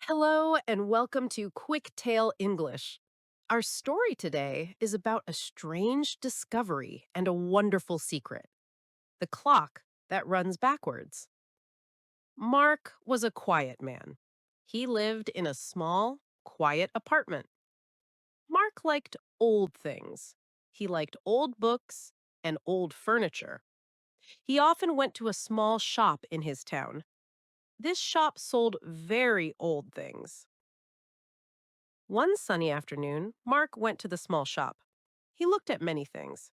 Hello and welcome to QuickTale English. Our story today is about a strange discovery and a wonderful secret: the clock that runs backwards. Mark was a quiet man. He lived in a small, quiet apartment. Mark liked old things. He liked old books and old furniture. He often went to a small shop in his town. This shop sold very old things. One sunny afternoon, Mark went to the small shop. He looked at many things.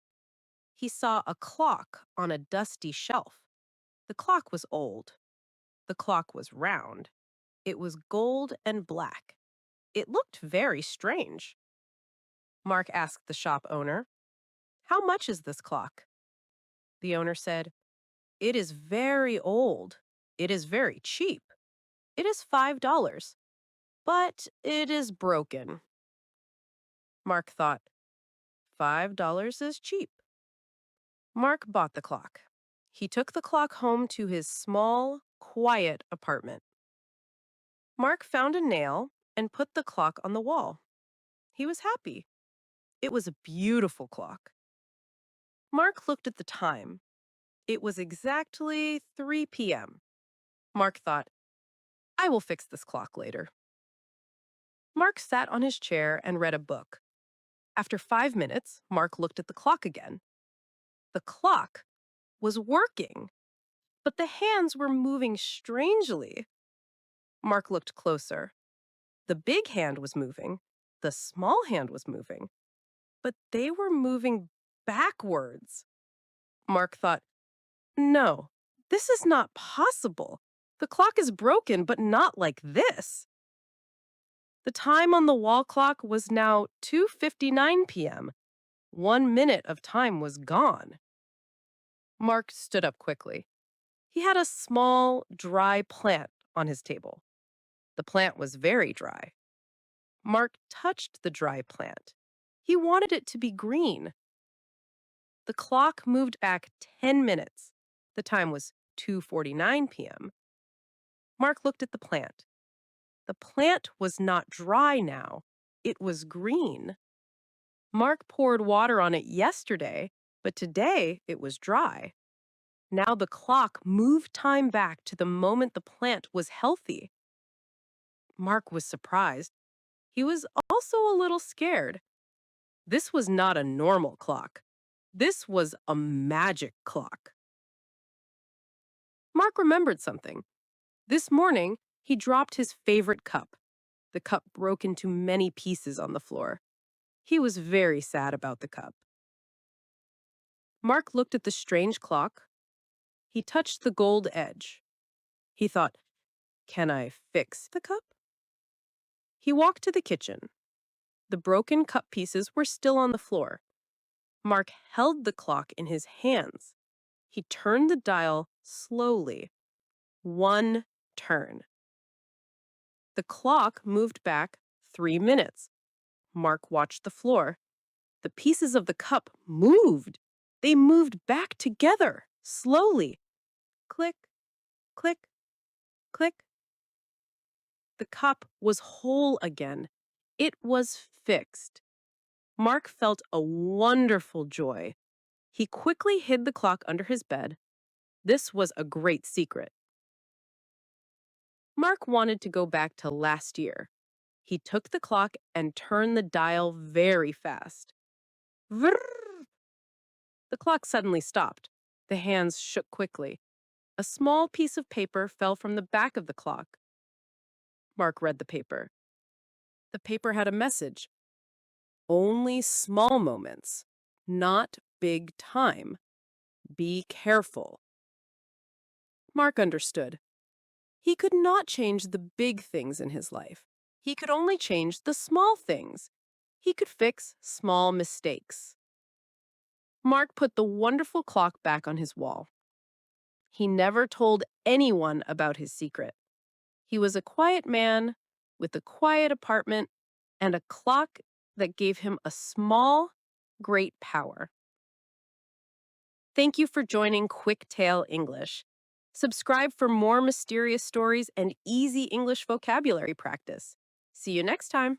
He saw a clock on a dusty shelf. The clock was old. The clock was round. It was gold and black. It looked very strange. Mark asked the shop owner, "How much is this clock?" The owner said, "It is very old. It is very cheap. It is $5, but it is broken." Mark thought, $5 is cheap. Mark bought the clock. He took the clock home to his small, quiet apartment. Mark found a nail and put the clock on the wall. He was happy. It was a beautiful clock. Mark looked at the time. It was exactly 3 p.m. Mark thought, "I will fix this clock later." Mark sat on his chair and read a book. After 5 minutes, Mark looked at the clock again. The clock was working, but the hands were moving strangely. Mark looked closer. The big hand was moving. The small hand was moving. But they were moving backwards. Mark thought, "No, this is not possible. The clock is broken, but not like this." The time on the wall clock was now 2:59 p.m. 1 minute of time was gone. Mark stood up quickly. He had a small, dry plant on his table. The plant was very dry. Mark touched the dry plant. He wanted it to be green. The clock moved back 10 minutes. The time was 2:49 p.m. Mark looked at the plant. The plant was not dry now. It was green. Mark poured water on it yesterday, but today it was dry. Now the clock moved time back to the moment the plant was healthy. Mark was surprised. He was also a little scared. This was not a normal clock. This was a magic clock. Mark remembered something. This morning, he dropped his favorite cup. The cup broke into many pieces on the floor. He was very sad about the cup. Mark looked at the strange clock. He touched the gold edge. He thought, "Can I fix the cup?" He walked to the kitchen. The broken cup pieces were still on the floor. Mark held the clock in his hands. He turned the dial slowly. One turn. The clock moved back 3 minutes. Mark watched the floor. The pieces of the cup moved. They moved back together, slowly. Click, click, click. The cup was whole again. It was fixed. Mark felt a wonderful joy. He quickly hid the clock under his bed. This was a great secret. Mark wanted to go back to last year. He took the clock and turned the dial very fast. Vrrr! The clock suddenly stopped. The hands shook quickly. A small piece of paper fell from the back of the clock. Mark read the paper. The paper had a message. Only small moments, not big time. Be careful. Mark understood. He could not change the big things in his life. He could only change the small things. He could fix small mistakes. Mark put the wonderful clock back on his wall. He never told anyone about his secret. He was a quiet man with a quiet apartment and a clock that gave him a small, great power. Thank you for joining QuickTale English. Subscribe for more mysterious stories and easy English vocabulary practice. See you next time.